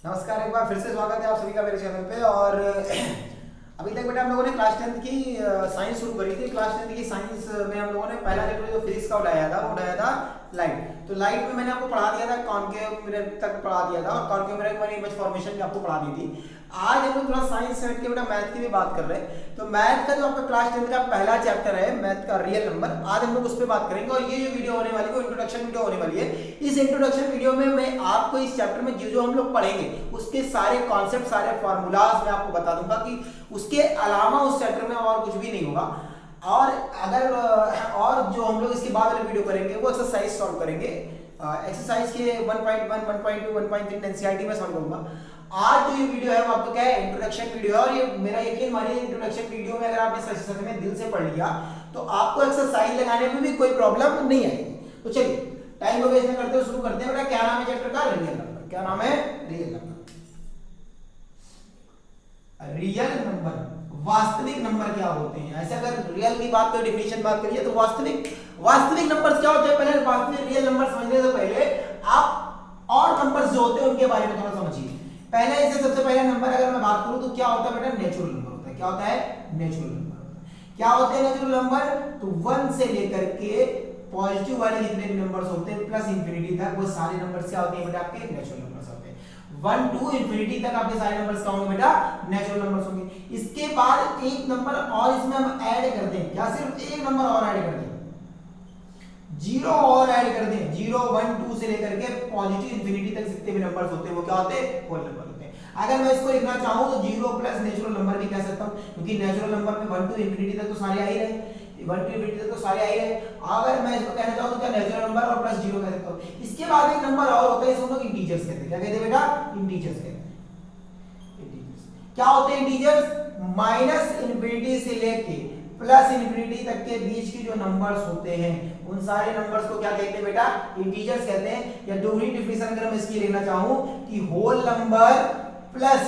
नमस्कार, एक बार फिर से स्वागत है आप सभी का मेरे चैनल पे। और अभी तक बेटा हम लोगों ने क्लास 10th की साइंस शुरू करी थी। क्लास 10th की साइंस में हम लोगों ने पहला चैप्टर जो फिजिक्स का उठाया था वो उठाया था लाइट। तो लाइट में मैंने आपको पढ़ा दिया था, कॉन्केव मिरर तक पढ़ा दिया था और कॉन्केव मिरर की मैंने इमेज फॉर्मेशन भी आपको पढ़ा दी थी। आज हम लोग थोड़ा साइंस से हट के बेटा मैथ की भी बात कर रहे हैं। तो मैथ का जो आपका क्लास 10th का पहला चैप्टर है मैथ का रियल नंबर, आज हम लोग उस पर बात करेंगे। और ये जो वीडियो होने वाली है वो इंट्रोडक्शन वीडियो होने वाली है। इस इंट्रोडक्शन वीडियो में मैं आपको इस चैप्टर में जो हम लोग पढ़ेंगे उसके सारे कॉन्सेप्ट, सारे फॉर्मूलाज मैं आपको बता दूंगा कि उसके अलावा उस चैप्टर में और कुछ भी नहीं होगा। और अगर और जो हम लोग इसके बाद वाले वीडियो करेंगे वो एक्सरसाइज सॉल्व करेंगे। एक्सरसाइज के 1.1, 1.2, 1.3 एनसीईआरटी में सॉल्व करूंगा। आज जो ये वीडियो है वो आपको क्या है, इंट्रोडक्शन वीडियो है। और ये मेरा यकीन मानिए इंट्रोडक्शन वीडियो में अगर आपने सही समय में दिल से पढ़ लिया तो आपको एक्सरसाइज लगाने में भी कोई प्रॉब्लम नहीं आएगी। तो चलिए टाइम को वेस्ट न करते हुए शुरू करते हैं। बेटा क्या नाम है चैप्टर का? Real number. क्या नाम है? Real number. रियल नंबर, वास्तविक नंबर क्या होते हैं? ऐसे अगर रियल की बात करें, डेफिनेशन बात करिए तो वास्तविक नंबर्स क्या होते हैं? पहले वास्तविक रियल नंबर समझने से पहले आप और नंबर्स जो होते हैं उनके बारे में थोड़ा समझिए। पहले इसे सबसे पहला नंबर अगर मैं बात करूं तो क्या होता है बेटा? नेचुरल नंबर होता है। क्या होता है? Natural number. क्या होते हैं नेचुरल नंबर? तो 1 से लेकर के पॉजिटिव वाले जितने भी नंबर्स होते हैं प्लस इंफिनिटी तक वो सारे नंबर्स क्या होते हैं बेटा? आपके नेचुरल नंबर्स होते हैं। 1 to इंफिनिटी तक आपके सारे नंबर्स क्या होंगे बेटा? नेचुरल नंबर्स होंगे। इसके बाद एक नंबर और इसमें हम ऐड करते हैं। क्या सिर्फ एक नंबर और ऐड करते हैं? 0 और ऐड कर दें। 0, 1, 2 से लेकर के पॉजिटिव इंफिनिटी तक जितने भी नंबर्स होते हैं वो क्या होते हैं? होल नंबर होते हैं। अगर मैं इसको लिखना चाहूं तो 0 प्लस नेचुरल नंबर भी कह सकता हूं, क्योंकि नेचुरल नंबर में 1 टू इंफिनिटी तक तो सारे आ ही रहे, 1 टू इंफिनिटी तक तो सारे आ ही रहे। अगर मैं इसको कहना चाहूं तो क्या नेचुरल नंबर और प्लस 0 कह सकता हूं। इसके बाद एक नंबर और होता है, इसको लोग इंटीजर्स कहते हैं। क्या कहते हैं बेटा? इंटीजर्स कहते हैं। इंटीजर्स क्या होते हैं? इंटीजर्स माइनस इंफिनिटी से लेके प्लस इंफिनिटी तक के बीच के जो नंबर्स होते हैं उन सारे नंबर्स को क्या कहते हैं बेटा? इंटीजर्स कहते हैं। या दूसरी डेफिनेशन अगर मैं इसकी लिखना चाहूं कि whole number plus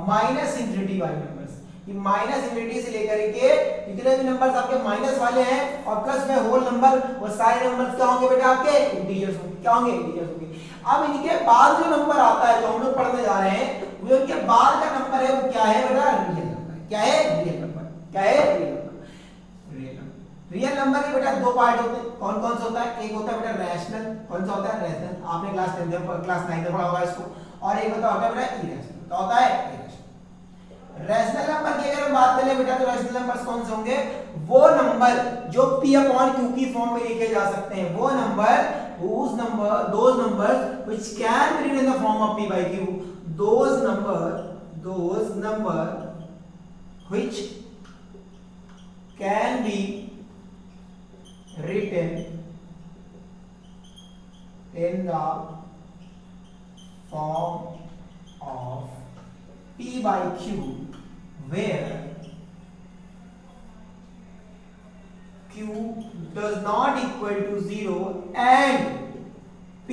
minus infinity वाले नंबर्स। ये माइनस इंफिनिटी से लेकर के जितने भी नंबर्स आपके माइनस वाले हैं और प्लस में होल नंबर, वो सारे नंबर्स क्या होंगे बेटा? आपके इंटीजर्स होंगे। क्या होंगे? इंटीजर्स होंगे। अब इनके बाद जो नंबर आता है जो हम लोग पढ़ने जा रहे हैं वो इनके बाद का नंबर है वो क्या है बेटा? Real number. क्या है? Real number. क्या है? Real number. रियल नंबर के बेटा दो पार्ट होते हैं। कौन कौन सा होता है? एक होता है बेटा रैशनल। कौन सा होता है? रैशनल। आपने क्लास 9 में पढ़ा होगा इसको। और एक होता है बेटा इरेशनल। क्या होता है? इरेशनल। रैशनल नंबर की अगर हम बात करें बेटा तो रैशनल नंबर्स कौन से होंगे? वो नंबर जो p/q की फॉर्म में लिखे जा सकते हैं। वो number those numbers which can be written in the form of p/q, those number which can be written in the form of p/q where q does not equal to 0 and p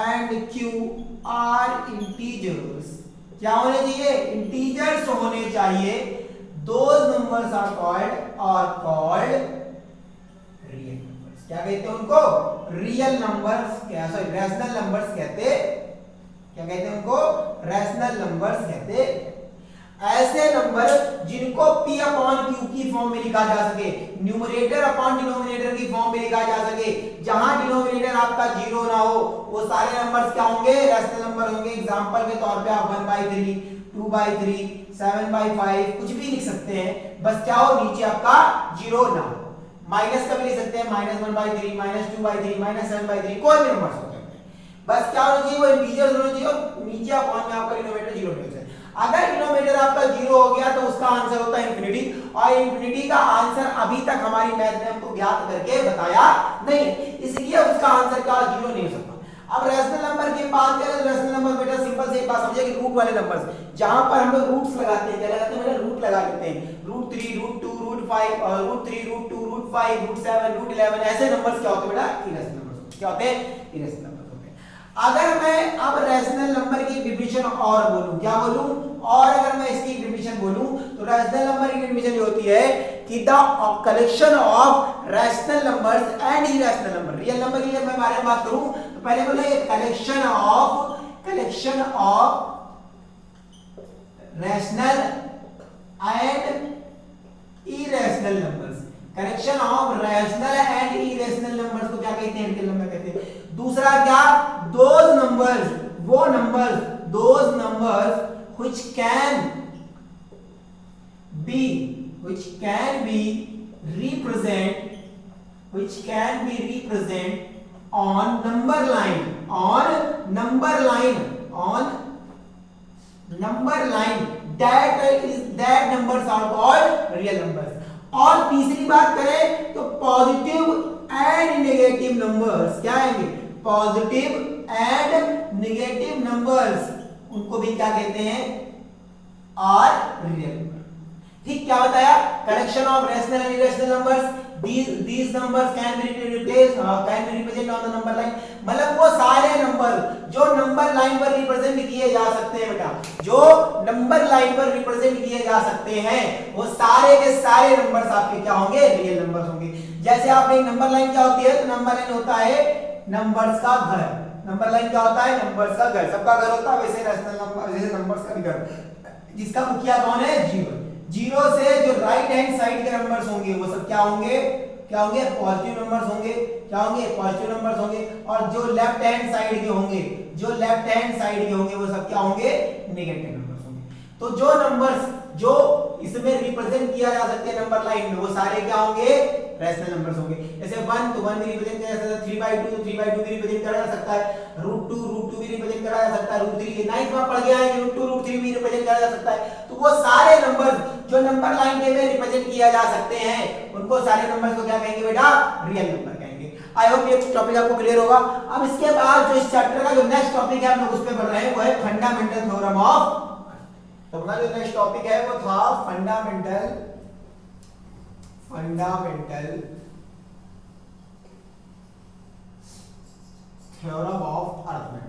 and q are integers। क्या होने चाहिए? Integers होने चाहिए। Those numbers are called real numbers। क्या कहते हैं उनको? Real numbers. क्या सॉरी रैशनल नंबर्स कहते। क्या कहते हैं उनको? रैशनल नंबर्स कहते। ऐसे नंबर जिनको p/q की फॉर्म में लिखा जा सके, न्यूमरेटर अपॉन डिनोमिनेटर की फॉर्म में लिखा जा सके, जहां डिनोमिनेटर आपका 0 ना हो, वो सारे नंबर्स क्या होंगे? रैशनल नंबर होंगे। एग्जांपल के तौर पे आप 1/3, 2/3, 7/5 कुछ भी लिख सकते हैं, बस क्या हो? नीचे आपका 0 ना हो। माइनस का भी लिख सकते हैं, -1/3, -2/3, -7/3, कोई भी नंबर हो सकते हैं। बस क्या होना चाहिए? वो इंटीजर्स होना चाहिए और नीचे अपॉन में आपका डिनोमिनेटर 0 होना चाहिए। अगर डिनोमिनेटर आपका 0 हो गया तो उसका आंसर होता है इंफिनिटी। और इंफिनिटी का आंसर अभी तक हमारी मैथ में हमको ज्ञात करके बताया नहीं, इसलिए उसका आंसर का 0 नहीं हो सकता। अब रैशनल नंबर की बात करें तो रैशनल नंबर बेटा सिंपल से एक बात समझिए कि रूट वाले नंबर्स, जहां पर हम लोग रूट्स लगाते हैं, क्या लगाते हैं बेटा? रूट लगा लेते हैं। √3, √2, √5, √3, √2, √5, √7, √11 ऐसे नंबर्स क्या होते हैं बेटा? Irrational numbers. क्या होते हैं? इरेशनल नंबर्स होते हैं। अगर मैं अब रैशनल नंबर की डिफिनेशन और बोलूं, क्या बोलूं? और अगर मैं इसकी डिफिनेशन बोलूं तो रैशनल नंबर की डिफिनेशन ये होती है कि the collection of rational numbers and irrational number. Real number की अगर मैं बारे में बात करूं तो पहले बोला ये collection of rational and irrational numbers. Collection of rational and irrational numbers को क्या कहते हैं? रियल नंबर कहते हैं। दूसरा क्या? दोज नंबर्स, वो numbers, those numbers which can be represent on number line that numbers are called real numbers। और तीसरी बात करें तो पॉजिटिव एंड नेगेटिव नंबर्स क्या आएंगे? पॉजिटिव एंड नेगेटिव नंबर्स उनको भी क्या कहते हैं? Are real number. ठीक, क्या बताया? Collection of rational and irrational numbers, these numbers can be represented on the number line। मतलब वो सारे नंबर जो नंबर लाइन पर रिप्रेजेंट किए जा सकते हैं बेटा, जो नंबर लाइन पर रिप्रेजेंट किए जा सकते हैं, वो सारे के सारे नंबर्स आपके क्या होंगे? रियल नंबर्स होंगे। जैसे आपने एक नंबर लाइन क्या होती है? तो नंबर लाइन होता है नंबर्स का घर। नंबर लाइन क्या होता है? नंबर्स का घर। सबका घर होता है, वैसे रैशनल नंबर, जैसे नंबर्स का भी घर, जिसका मुखिया कौन है? जीरो। जीरो से जो राइट हैंड साइड के नंबर्स होंगे वो सब क्या होंगे? क्या होंगे? पॉजिटिव नंबर्स होंगे। क्या होंगे? पॉजिटिव नंबर्स होंगे। और जो लेफ्ट हैंड साइड के होंगे, वो सब क्या होंगे? नेगेटिव नंबर्स होंगे। तो जो नंबर्स जो इसमें रिप्रेजेंट किया जा सकते हैं नंबर लाइन में, वो सारे क्या होंगे? रैशनल नंबर्स होंगे। जैसे 1 तो 1 भी रिप्रेजेंट किया जा सकता है, 3/2 तो 3/2 भी रिप्रेजेंट करा जा सकता है, √2 भी रिप्रेजेंट करा जा सकता है, √3 ये 9th में पढ़ गया है कि √2 √3 भी रिप्रेजेंट करा जा सकता है। तो वो सारे नंबर्स जो नंबर लाइन में रिप्रेजेंट किया जा सकते हैं, उनको सारे नंबर्स को क्या कहेंगे बेटा? रियल नंबर कहेंगे। आई होप ये टॉपिक आपको क्लियर होगा। अब इसके बाद जो इस चैप्टर का जो नेक्स्ट टॉपिक है हम लोग उस पे पढ़ रहे हैं, वो है फंडामेंटल थ्योरम ऑफ। तो अपना जो नेक्स्ट टॉपिक है वो था fundamental theorem of arithmetic.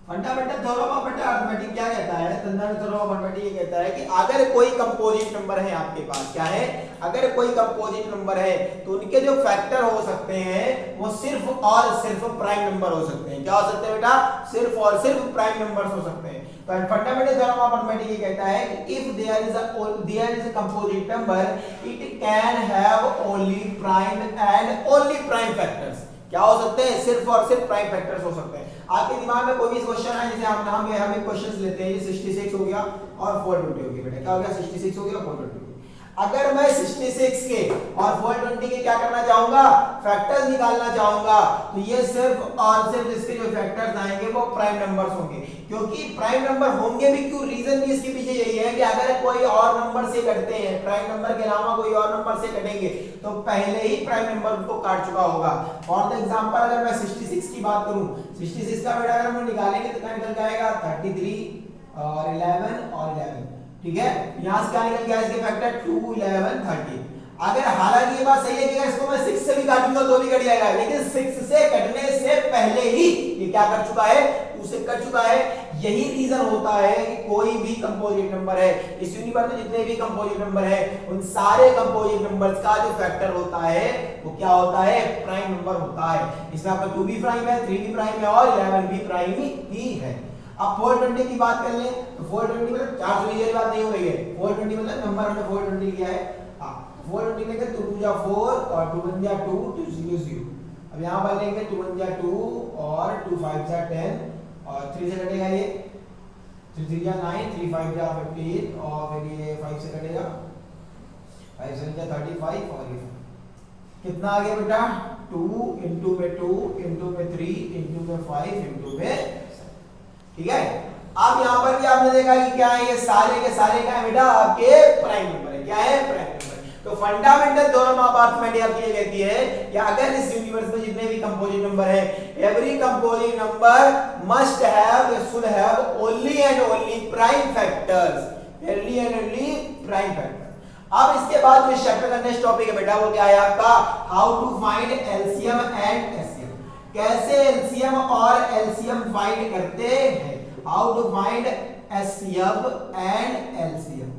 Fundamental theorem of arithmetic क्या कहता है? फंडामेंटल थ्योरम ऑफ अरिथमेटिक ये कहता है कि अगर कोई कंपोजिट नंबर है आपके पास, क्या है? अगर कोई कंपोजिट नंबर है तो उनके जो फैक्टर हो सकते हैं वो सिर्फ और सिर्फ प्राइम नंबर हो सकते हैं। क्या हो सकते हैं बेटा? सिर्फ और सिर्फ प्राइम नंबर्स हो सकते हैं। तो फंडामेंटल थ्योरम ऑफ अरिथमेटिक ये कहता है कि if there is a composite number, it can have only prime and only prime factors. क्या हो सकते हैं? सिर्फ और सिर्फ प्राइम फैक्टर्स हो सकते हैं। आपके दिमाग में कोई भी क्वेश्चन है, जैसे हम एक क्वेश्चंस लेते हैं, ये 66 हो गया और 420 हो गया बेटा। क्या हो गया? 66 हो गया, 420। अगर मैं 66 के और 420 के क्या करना चाहूंगा? फैक्टर्स निकालना चाहूंगा, तो ये सिर्फ और सिर्फ इसके जो फैक्टर्स आएंगे वो प्राइम नंबर्स होंगे। क्योंकि प्राइम नंबर होंगे भी क्यों? रीजन भी इसके पीछे यही है कि अगर कोई और नंबर से कटते हैं, प्राइम नंबर के अलावा कोई और नंबर से कटेंगे, तो पहले ही प्राइम नंबर को काट चुका होगा। फॉर एग्जांपल अगर मैं 66 की बात करूं, 66 का बेटा अगर हम निकालेंगे तो क्या निकल के आएगा? 33 और 11 और 11। ठीक है, यहां से क्या निकल गया? इसके फैक्टर 2 11 30। अगर हालांकि ये बात सही है कि अगर इसको मैं 6 से भी काटूंगा तो भी कट जाएगा, लेकिन 6 से कटने से पहले ही ये क्या कर चुका है? 2 से कट चुका है। यही रीजन होता है कि कोई भी कंपोजिट नंबर है, इस यूनिवर्स में जितने भी कंपोजिट नंबर है, उन सारे कंपोजिट नंबर्स का जो फैक्टर होता है वो क्या होता है? प्राइम नंबर होता है। इसमें आपका 2 भी प्राइम है, 3 भी प्राइम है और 11 भी प्राइम ही है। अब 420 की बात कर ले तो 420 मतलब 420 की बात नहीं हो रही है। 420 मतलब नंबर हमने 420 लिया है। 420 लेंगे तो 2 जा 4 और 2 1 जा 2 2 0 0। अब यहां पर लेंगे 2 1 जा 2 और 2 5 जा 10 और 3 से कटेगा ये, 3 3 जा 9, 3 5 जा 15 और फिर ये 5 से कटेगा, 5 से जा 35 और ये कितना आ गया बेटा? 2 इंटू में 2 इंटू में 3 इंटू में 5 इंटू में। ठीक है, अब यहां पर भी आपने देखा कि क्या है? ये सारे के सारे क्या है बेटा? आपके प्राइम नंबर है। क्या है? Prime number. तो फंडामेंटल थ्योरम ऑफ अरिथमेटिक आपको ये कहती है कि अगर इस यूनिवर्स में जितने भी कंपोजिट नंबर है, every composite number must have should have only and only prime factors, only and only prime factor. अब इसके बाद जो चैप्टर का नेक्स्ट टॉपिक है बेटा वो क्या है आपका? How to find LCM and HCF. कैसे एलसीएम और एलसीएम फाइंड करते हैं? How to find HCF and LCM.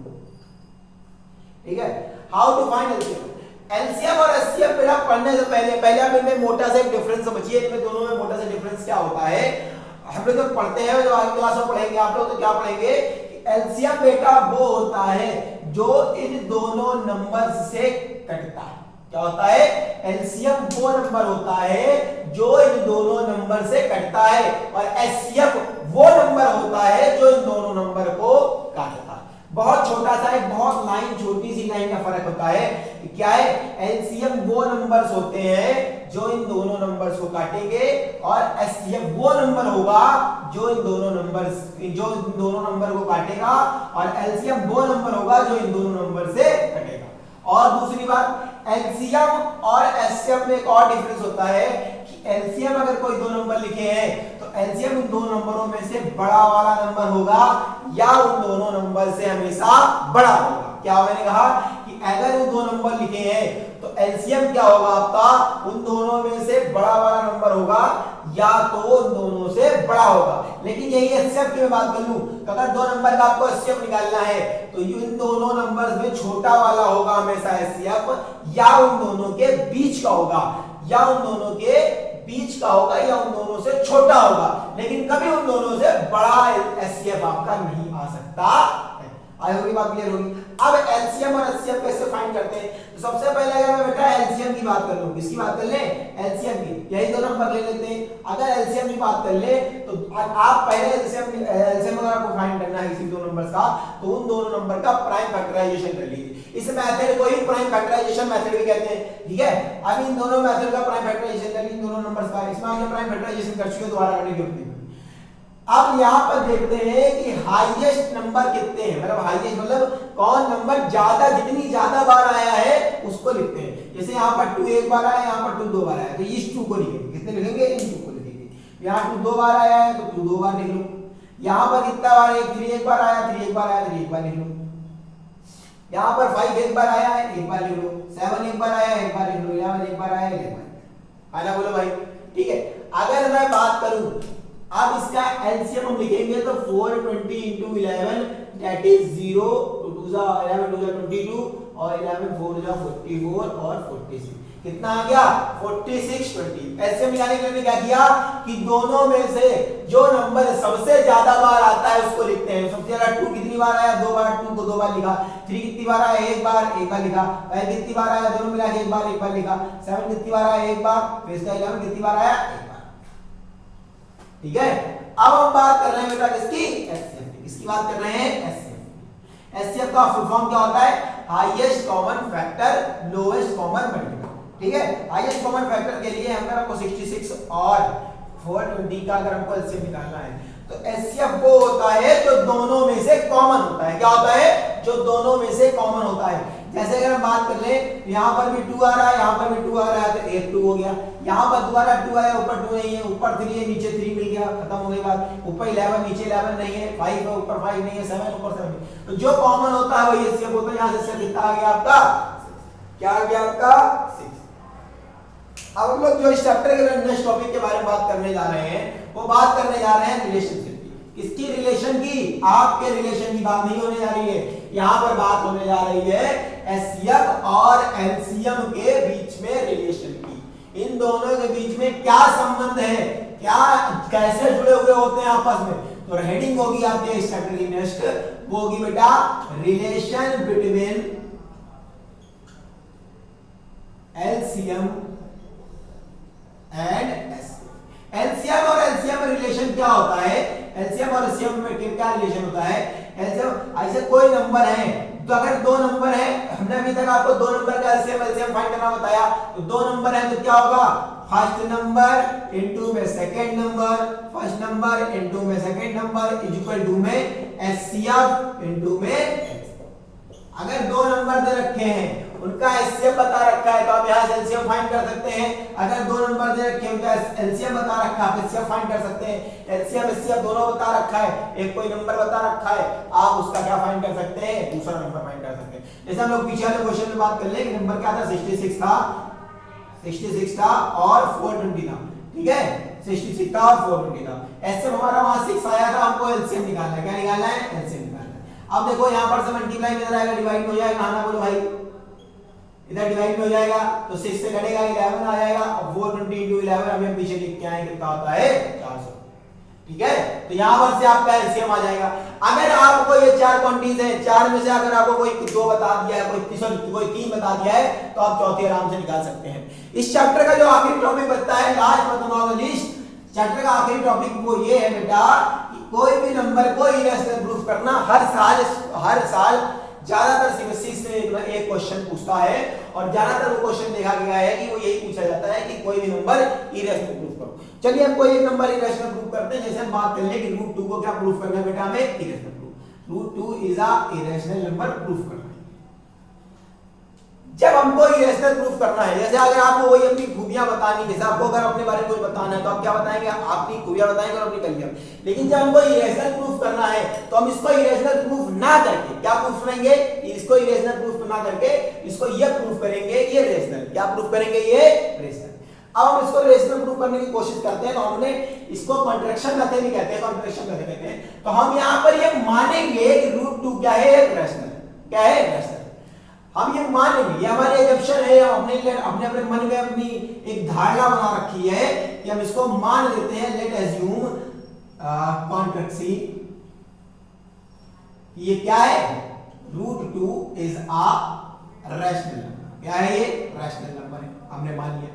ठीक है, how to find LCM. LCM और एचसीएफ बेटा पढ़ने से पहले आप इनमें मोटा सा एक डिफरेंस समझिए। इनमें दोनों में मोटा सा डिफरेंस क्या होता है, हम लोग जब पढ़ते हैं, जो आगे क्लास में पढ़ेंगे आप लोग, तो क्या पढ़ेंगे कि एलसीएम बेटा वो होता है जो इन दोनों नंबर से कटता है। क्या होता है, एलसीएम वो नंबर होता है जो इन दोनों नंबर से कटता है, और एचसीएफ वो नंबर होता है जो इन दोनों नंबर को काटता है। बहुत छोटा सा एक बहुत लाइन, छोटी सी लाइन का फर्क होता है। क्या है, एलसीएम वो नंबर्स होते हैं जो इन दोनों नंबर्स को काटेंगे, और एचसीएफ वो नंबर होगा जो इन दोनों नंबर को काटेगा, और एलसीएम वो नंबर होगा जो इन दोनों नंबर से कटेगा। और दूसरी बात, एलसीएम और एचसीएफ में एक और डिफरेंस होता है कि एलसीएम अगर कोई दो नंबर लिखे हैं तो एलसीएम उन दो नंबरों में से बड़ा वाला नंबर होगा या उन दोनों नंबर से हमेशा बड़ा होगा। क्या मैंने कहा कि अगर वो दो नंबर लिखे हैं तो एलसीएम क्या होगा आपका, उन दोनों में से बड़ा वाला नंबर होगा या तो उन दोनों से बड़ा होगा। लेकिन यही एचसीएफ की मैं बात कर लूं, अगर दो नंबर का आपको एचसीएफ निकालना है तो इन दोनों नंबर्स में छोटा वाला होगा हमेशा एचसीएफ, या उन दोनों के बीच का होगा, या उन दोनों के बीच का होगा, या उन दोनों से छोटा होगा, लेकिन कभी उन दोनों से बड़ा एचसीएफ आपका नहीं आ सकता है। आई होगी बात क्लियर होगी। अब एलसीएम और एचसीएफ कैसे फाइंड करते हैं, तो सबसे पहले अगर मैं बेटा एलसीएम की बात कर लूं, किसकी बात कर ले, एलसीएम की, यही दो नंबर ले लेते हैं। अगर एलसीएम की बात कर ले तो आप पहले एलसीएम अगर आपको फाइंड करना है किसी दो नंबर्स का, तो उन दोनों नंबर का प्राइम फैक्टराइजेशन कर लीजिए। इस मेथड को ही प्राइम फैक्टराइजेशन मेथड भी कहते हैं, ठीक है। अब इन दोनों मेथड का प्राइम फैक्टराइजेशन कर लीजिए, दोनों नंबर्स का, इसमें हमने प्राइम फैक्टराइजेशन कर चुके, दोबारा करने की जरूरत नहीं। अब यहाँ पर देखते हैं कि हाईएस्ट नंबर कितने हैं, मतलब हाईएस्ट मतलब कौन नंबर ज्यादा, जितनी ज्यादा बार आया है उसको लिखते हैं। जैसे यहाँ पर 2 एक बार आया, यहाँ पर 2 दो बार आया, तो इस 2 को लिखेंगे, कितने लिखेंगे, इन 2 को लिखेंगे। यहाँ 2 दो बार आया है तो 2 दो बार लिख लो। यहाँ पर कितना बार, 3 एक बार आया, 3 एक बार आया, 3 एक बार लिख लो। यहाँ पर 5 एक बार आया है, एक बार लिख लो। 7 एक बार आया है, एक बार लिख लो। 11 एक बार आया है, एक बार। आना बोलो भाई, ठीक है। अगर मैं बात करूं अब इसका एलसीएम हम लिखेंगे तो 420 into 11 that is 0 to 2 जा 11 2 जा 22 और 11 4 जा 44 और 46, कितना आ गया 46 20। एलसीएम निकालने के लिए क्या किया कि दोनों में से जो नंबर सबसे ज्यादा बार आता है उसको लिखते हैं। सबसे ज्यादा 2 कितनी बार आया, 2 बार, 2 को 2 बार लिखा। 3 कितनी बार आया, एक बार लिखा। 5 कितनी बार आया, दोनों मिला के एक बार लिखा। 7 कितनी बार आया, एक बार। फिर इसका 11 कितनी बार आया, एक बार, ठीक है। अब हम बात कर रहे हैं बेटा किसकी, एचसीएफ की। किसकी बात कर रहे हैं, एचसीएफ। एचसीएफ का फुल फॉर्म क्या होता है, highest common factor lowest common multiple, ठीक है। हाईएस्ट कॉमन फैक्टर के लिए अगर आपको 66 और 420 का अगर हमको एचसीएफ निकालना है तो एचसीएफ वो होता है जो दोनों में से कॉमन होता है। क्या होता है, जो दोनों में से कॉमन होता है। जैसे अगर हम बात कर लें, यहाँ पर भी 2 आ रहा है, यहाँ पर भी 2 आ रहा है, तो एक 2 हो गया। यहाँ पर दोबारा 2 आया, ऊपर 2 नहीं है, ऊपर 3 है, नीचे 3 मिल गया, खत्म हो गई बात। ऊपर 11 नीचे 11 नहीं है, 5 है, ऊपर 5 नहीं है, 7 ऊपर 7। तो जो कॉमन होता है वही एचसीएफ होता है। यहाँ से कितना आ गया आपका, क्या आ गया आपका 6। अब हम लोग जो इस चैप्टर के नेक्स्ट टॉपिक के बारे में बात करने जा रहे हैं, वो बात करने जा रहे हैं रिलेशनशिप की। किसकी, रिलेशन की, आपके रिलेशन की बात नहीं होने जा रही है। यहाँ पर बात होने जा रही है एचसीएफ और एलसीएम के बीच में रिलेशन की। इन दोनों के बीच में क्या संबंध है, क्या कैसे जुड़े हुए होते हैं आपस में। तो हेडिंग होगी आपके इस चैप्टर की नेक्स्ट, वो होगी बेटा relation between LCM and HCF. LCM और एलसीएम में रिलेशन क्या होता है, एलसीएम और एचसीएफ में क्या रिलेशन होता है। एलसीएम ऐसे कोई नंबर है, तो अगर 2 नंबर है, हमने अभी तक आपको 2 नंबर का एलसीएम फाइंड करना बताया, तो 2 नंबर है तो क्या होगा, फर्स्ट नंबर इनटू में second number, first number into में second number is equal to में एचसीएफ इनटू में। अगर 2 नंबर दे रखे हैं, उनका एचसीएफ बता रखा है, तो आप यहाँ से एलसीएम फाइंड कर सकते हैं। अगर 2 नंबर दे रखे हैं, उनका एलसीएम बता रखा है, आप एचसीएफ फाइंड कर सकते हैं। एलसीएम एचसीएफ दोनों बता रखा है, एक कोई नंबर बता रखा है, आप उसका क्या फाइंड कर सकते हैं, दूसरा नंबर फाइंड कर सकते हैं। जैसे हम लोग पीछे वाले क्वेश्चन में बात कर ले, नंबर क्या था, 66 था और 420 था, ठीक है। 66 था और 420 था। एचसीएफ हमारा वहां 6 आया था, हमको एलसीएम निकालना है। क्या निकालना है, एलसीएम निकालना है। अब देखो यहाँ पर से मल्टीप्लाई में रहेगा, डिवाइड हो जाएगा, आना बोलो भाई, इधर डिवाइड में हो जाएगा तो 6 से कटेगा 11 आ जाएगा और 420 into 11 अभी हम पीछे लिख के आए कितना होता है 400। ठीक है, तो यहां पर से आपका एलसीएम आ जाएगा। अगर आपको ये चार क्वांटिटीज है, चार में से अगर आपको कोई दो बता दिया है, कोई तीन बता दिया है, तो आप चौथी आराम से निकाल सकते हैं। इस चैप्टर का जो आखिरी टॉपिक बचता है, last but not the least, chapter का आखिरी टॉपिक वो ये है बेटा कि कोई भी नंबर को इरेशनल प्रूफ करना। हर साल ज्यादातर सीबीएसई से एक क्वेश्चन पूछता है और ज्यादातर वो क्वेश्चन देखा गया है कि वो यही पूछा जाता है कि कोई भी नंबर इरेशनल प्रूफ करो। चलिए हम कोई एक नंबर इरेशनल प्रूफ करते हैं। जैसे हम बात कर ले कि √2 को क्या प्रूफ करना है बेटा, हमें irrational proof. √2 is a irrational number proof करना है। जब हमको इरेशनल प्रूफ करना है, जैसे अगर आपको वही अपनी खूबियां बतानी, जैसे आपको अगर अपने बारे में कुछ बताना है तो आप क्या बताएंगे, अपनी खूबियां बताएंगे और अपनी कमियां। लेकिन जब हमको इरेशनल प्रूफ करना है तो हम इसको इरेशनल प्रूफ ना करके क्या प्रूफ करेंगे, इसको इरेशनल प्रूफ ना करके इसको ये प्रूफ करेंगे, ये रेशनल। क्या प्रूफ करेंगे, ये रेशनल। अब हम इसको रेशनल प्रूफ करने की कोशिश करते हैं तो हमने इसको कॉन्ट्रैक्शन मेथड भी कहते हैं, कॉन्ट्रैक्शन मेथड कहते हैं। तो हम यहां पर ये मानेंगे कि √2 क्या है, रेशनल। क्या है, रेशनल। हम ये मान लेंगे, ये हमारी एजम्पशन है, हम अपने मन में अपनी एक धारणा बना रखी है कि हम इसको मान लेते हैं। लेट अज्यूम कॉन्ट्रैक्सी, ये क्या है, √2 इज अ रैशनल नंबर। क्या है, ये रैशनल नंबर है, हमने मान लिया।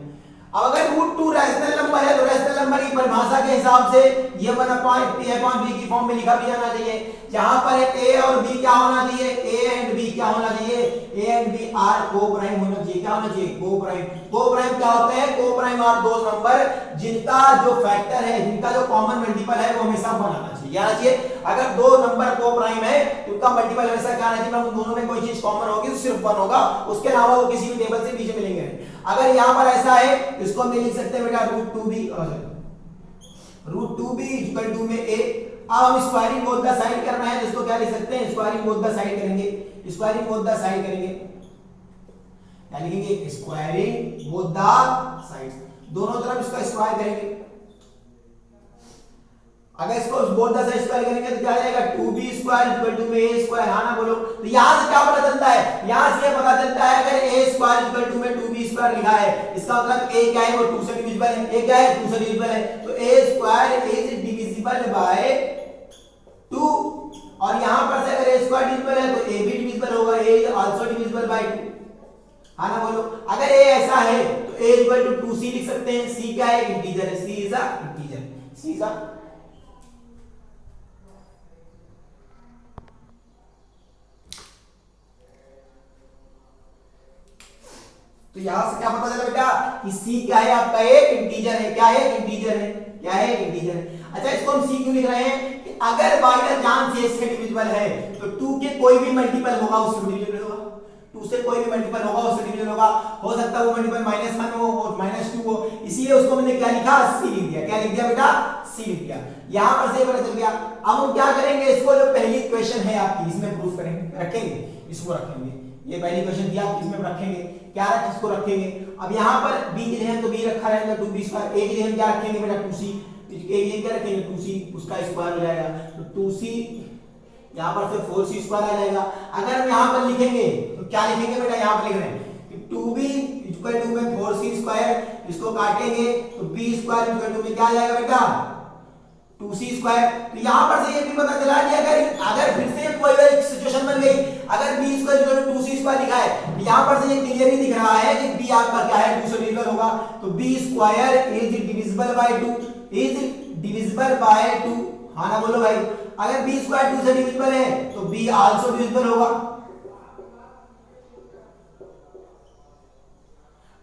अब अगर √2 रैशनल नंबर है तो रैशनल नंबर की परिभाषा के हिसाब से ये 1/a/b की फॉर्म में लिखा भी जाना चाहिए, जहां पर a और b क्या होना चाहिए, a एंड b क्या होना चाहिए, a and b are coprime होना चाहिए। क्या होना चाहिए, को-प्राइम। को-प्राइम क्या होते हैं, को-प्राइम आर दो नंबर जिनका जो फैक्टर है, जिनका जो कॉमन मल्टीपल है वो हमेशा 1 आना चाहिए। क्या आना चाहिए, अगर दो नंबर को-प्राइम है तो उनका मल्टीपल हमेशा क्या आना चाहिए, उन दोनों में कोई चीज कॉमन होगी तो सिर्फ 1 होगा, उसके अलावा वो किसी भी टेबल से नीचे मिलेंगे नहीं। अगर यहां पर ऐसा है, इसको हम लिख सकते हैं बेटा √2b इक्वल टू में a। अब हम स्क्वायरिंग बोथ द साइड करना है तो इसको क्या लिख सकते हैं, स्क्वायरिंग बोथ द साइड करेंगे। स्क्वायरिंग बोथ द साइड करेंगे, क्या लिखेंगे, स्क्वायरिंग बोथ द साइड्स, दोनों तरफ इसका स्क्वायर करेंगे। अगर इसको बोथ द साइड स्क्वायर करेंगे तो क्या आ जाएगा, 2b स्क्वायर इक्वल टू में a स्क्वायर। हाँ ना बोलो, तो यहां से क्या पता चलता है, यहां से पता चलता है अगर a स्क्वायर इक्वल टू में 2b स्क्वायर लिखा है, इसका मतलब a क्या है, वो 2 से डिविजिबल है। a क्या है, 2 से डिविजिबल है, तो a square is divisible by 2। और यहां पर से अगर a स्क्वायर डिविजिबल है तो a भी डिविजिबल होगा, a is also divisible by 2। हाँ ना बोलो, अगर a ऐसा है तो a इक्वल टू 2c लिख सकते हैं। c क्या है, इंटीजर है, c is a integer, c is a. तो यहां से क्या पता चला बेटा कि c क्या है, आपका एक इंटीजर है। क्या है, इंटीजर है। क्या है, इंटीजर है। अच्छा, इसको हम c क्यों लिख रहे हैं कि अगर बाय चांस से इसके डिविजिबल है तो 2 के कोई भी मल्टीपल होगा उससे डिविजिबल होगा, 2 से कोई भी मल्टीपल होगा उससे डिविजिबल होगा। हो सकता है वो मल्टीपल -1 हो और -2 हो, इसीलिए उसको मैंने क्या लिखा, c लिख दिया। क्या लिख दिया बेटा, c लिख दिया। यहां पर से पता चल गया। अब हम क्या करेंगे, इसको जो पहली इक्वेशन है आपकी इसमें प्रूफ करेंगे, रखेंगे, इसको रखेंगे। ये पहली क्वेश्चन थी आपकी, इसमें रखेंगे, क्या रख इसको रखेंगे। अब यहाँ पर b की जगह तो b रखा रहेगा 2b स्क्वायर, a की जगह क्या रखेंगे बेटा 2c, a की क्या रखेंगे 2c, उसका स्क्वायर हो जाएगा तो 2c, यहाँ पर से 4c स्क्वायर आ जाएगा। अगर हम यहाँ पर लिखेंगे तो क्या लिखेंगे बेटा, यहाँ पर लिख रहे हैं कि 2b इक्वल टू में 4c स्क्वायर, इसको काटेंगे तो b स्क्वायर इक्वल टू में क्या आ जाएगा बेटा 2c स्क्वायर। तो यहां पर से ये भी पता चला कि अगर फिर से कोई एक सिचुएशन बन गई, अगर b square equal to 2c square लिखा है तो यहां पर से ये क्लियरली दिख रहा है कि b आपका क्या है, 2 से डिविजिबल होगा। तो b square is divisible by 2, is divisible by 2। हां ना बोलो भाई, अगर b स्क्वायर 2 से डिविजिबल है तो b आल्सो डिविजिबल होगा।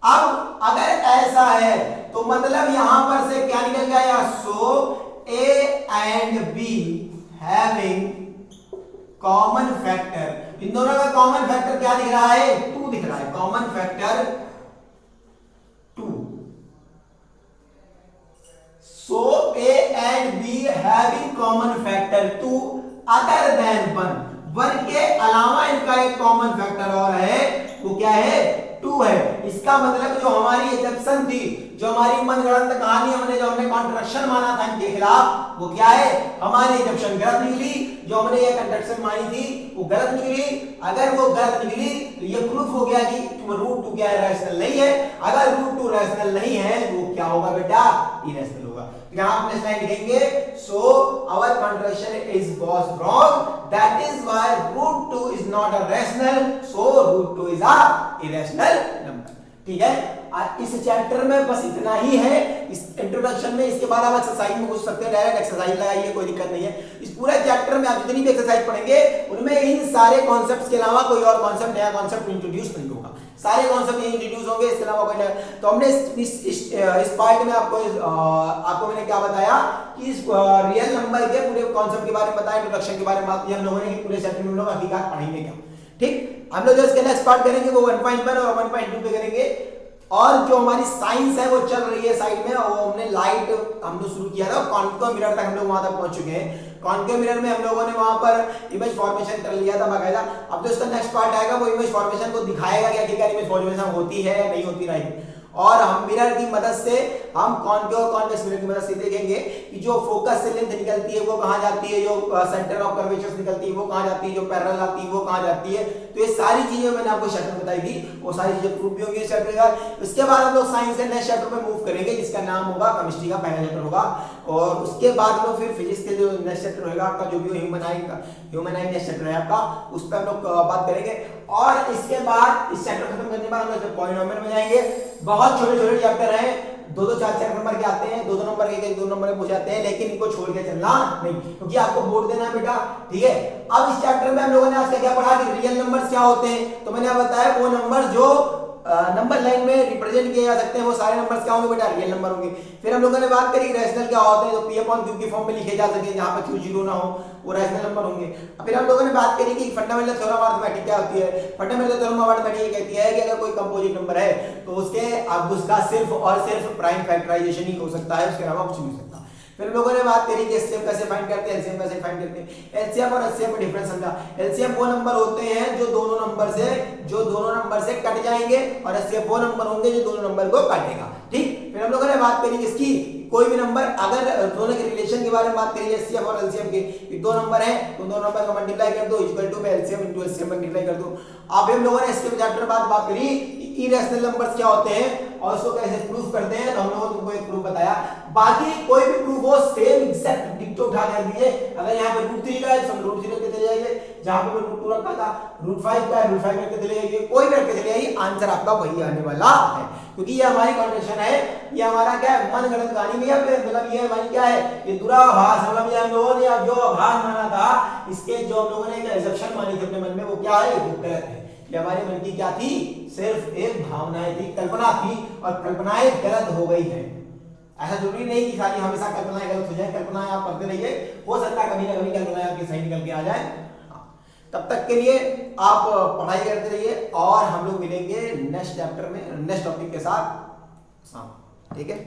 अब अगर ऐसा है तो मतलब यहां पर से क्या निकल गया, सो A and B having common factor, इन दोनों का कॉमन फैक्टर क्या दिख रहा है, 2 दिख रहा है, common factor 2। So A and B having common factor 2 other than 1 के अलावा इनका एक कॉमन फैक्टर और है, वो क्या है, 2 है। इसका मतलब जो हमारी एजम्पशन थी, जो हमारी मनगढ़ंत कहानी हमने जो हमने कॉन्ट्रैक्शन माना था इनके खिलाफ, वो क्या है, हमारी एजम्पशन गलत निकली। जो हमने ये कंस्ट्रक्शन मानी थी वो गलत निकली। अगर वो गलत निकली तो ये प्रूफ हो गया कि √2 क्या है, रैशनल नहीं है। अगर √2 रैशनल नहीं है तो क्या होगा बेटा, इरेशनल होगा। यहां अपने स्लाइड लिखेंगे, so our construction is was wrong, that is why √2 is not a rational, so √2 is a irrational number. ठीक है, इस चैप्टर में बस इतना ही है इस इंट्रोडक्शन में। इसके बाद आप एक्सरसाइज में घुस सकते हैं, डायरेक्ट एक्सरसाइज लगाइए, कोई दिक्कत नहीं है। इस पूरे चैप्टर में आप जितनी भी एक्सरसाइज पढ़ेंगे उनमें इन सारे कॉन्सेप्ट्स के अलावा कोई और कॉन्सेप्ट, नया कॉन्सेप्ट इंट्रोड्यूस नहीं होगा। सारे कॉन्सेप्ट ये इंट्रोड्यूस होंगे, इसके अलावा कोई नया। तो हमने इस पार्ट में आपको मैंने क्या बताया कि इस रियल नंबर के पूरे कॉन्सेप्ट के बारे में बताया, इंट्रोडक्शन के बारे में बात की हम लोगों ने, पूरे चैप्टर में हम लोग हकीकत पढ़ेंगे क्या। ठीक, हम लोग जो इसके नेक्स्ट पार्ट करेंगे वो 1.1 और 1.2 पे करेंगे। और जो हमारी साइंस है वो चल रही है साइड में, वो हमने लाइट हम लोग शुरू किया था, कॉन्केव मिरर तक हम लोग वहां तक पहुंच चुके हैं। कॉन्केव मिरर में हम लोगों ने वहां पर इमेज फॉर्मेशन कर लिया था बाकायदा। अब जो इसका नेक्स्ट पार्ट आएगा वो इमेज फॉर्मेशन को दिखाएगा कि आखिरकार इमेज फॉर्मेशन होती है या नहीं होती, राइट। और हम मिरर की मदद से, हम कॉन्केव और कॉन्वेक्स मिरर की मदद से देखेंगे कि जो फोकस से लेंथ निकलती है वो कहां जाती है, जो सेंटर ऑफ कर्वेचर निकलती है वो कहां जाती है, जो पैरेलल आती है वो कहां जाती है। तो ये सारी चीजें मैंने आपको चैप्टर बताई थी, वो सारी चीजें प्रूफ भी होंगी इस चैप्टर का। इसके बाद हम लोग साइंस के नेक्स्ट चैप्टर में मूव करेंगे जिसका नाम होगा केमिस्ट्री का पहला चैप्टर होगा। और उसके बाद में फिर फिजिक्स के जो नेक्स्ट चैप्टर होगा आपका, जो भी ह्यूमनाइज नेक्स्ट चैप्टर है आपका, उस पर हम लोग बात करेंगे। और इसके बाद इस चैप्टर खत्म करने के बाद हम लोग पॉलिनोमियल में जाएंगे। बहुत छोटे छोटे चैप्टर हैं, 2-2 4-4 नंबर के आते हैं, 2-2 नंबर के 1-2 नंबर के पूछ जाते हैं, लेकिन इनको छोड़ के चलना नहीं, क्योंकि आपको बोर्ड देना है बेटा। ठीक है, अब इस चैप्टर में हम लोगों ने आज क्या पढ़ा कि रियल नंबर्स क्या होते हैं। तो मैंने बताया वो नंबर जो नंबर लाइन में रिप्रेजेंट किए जा सकते हैं वो सारे नंबर्स क्या होंगे बेटा, रियल नंबर होंगे। फिर हम लोगों ने बात करी रैशनल क्या होते हैं, जो P/Q की फॉर्म में लिखे जा सके, जहां पर Q 0 ना हो, वो रैशनल नंबर होंगे। फिर हम लोगों ने बात करी कि फंडामेंटल थ्योरम ऑफ अरिथमेटिक क्या होती है। फंडामेंटल थ्योरम ऑफ अरिथमेटिक ये कहती है कि अगर कोई कंपोजिट नंबर है तो उसके अब उसका सिर्फ और सिर्फ प्राइम फैक्टराइजेशन ही हो सकता है, उसके अलावा कुछ नहीं हो सकता। फिर हम लोगों ने बात करी कि एचसीएफ कैसे फाइंड करते हैं, एलसीएम कैसे फाइंड करते हैं। एचसीएफ और एचसीएफ में डिफरेंस समझा। एलसीएम वो नंबर होते हैं जो दोनों नंबर से कट जाएंगे, और एचसीएफ वो नंबर होंगे जो दोनों नंबर को काटेगा। ठीक, फिर हम लोगों ने बात करी किसकी, कोई भी नंबर, अगर दोनों के रिलेशन के बारे में बात करी एचसीएफ और एलसीएम के, दो नंबर है तो दो नंबर का मल्टीप्लाई कर दो, equal to LCM into LCM multiply कर दो। अब हम लोगों ने इसके चैप्टर बाद बात करी इरेशनल नंबर्स क्या होते हैं और उसको कैसे प्रूफ करते हैं। तो हम लोगों ने तुमको एक प्रूफ बताया। बाकी कोई भी प्रूफ हो सेम एग्जैक्ट डिक्टो उठा कर दिए। अगर यहाँ पे √3 का है तो हम √3 के चले जाइए, जहां पे √2 रखा था, √5 का है √5 करके चले जाइए, कोई भी रख के चले जाइए, आंसर आपका वही आने वाला है। क्योंकि ये हमारी कंडीशन है, ये हमारा क्या है, मनगढ़ंत कहानी में, मतलब ये हमारी क्या है, ये दूराभास, मतलब ये हम लोगों ने जो आभास माना था, इसके जो हम लोगों ने एक एजम्पशन मानी थी अपने मन में, वो क्या है, वो गलत है। ये हमारे मन की क्या थी, सिर्फ एक भावनाएं थी, कल्पना थी, और कल्पनाएं गलत हो गई है। ऐसा जरूरी नहीं कि खाली हमेशा कल्पनाएं गलत हो जाए, कल्पनाएं आप करते रहिए, हो सकता है कभी ना कभी कल्पनाएं आपकी सही निकल के आ जाए। तब तक के लिए आप पढ़ाई करते रहिए, और हम लोग मिलेंगे नेक्स्ट चैप्टर में नेक्स्ट टॉपिक के साथ। ठीक है।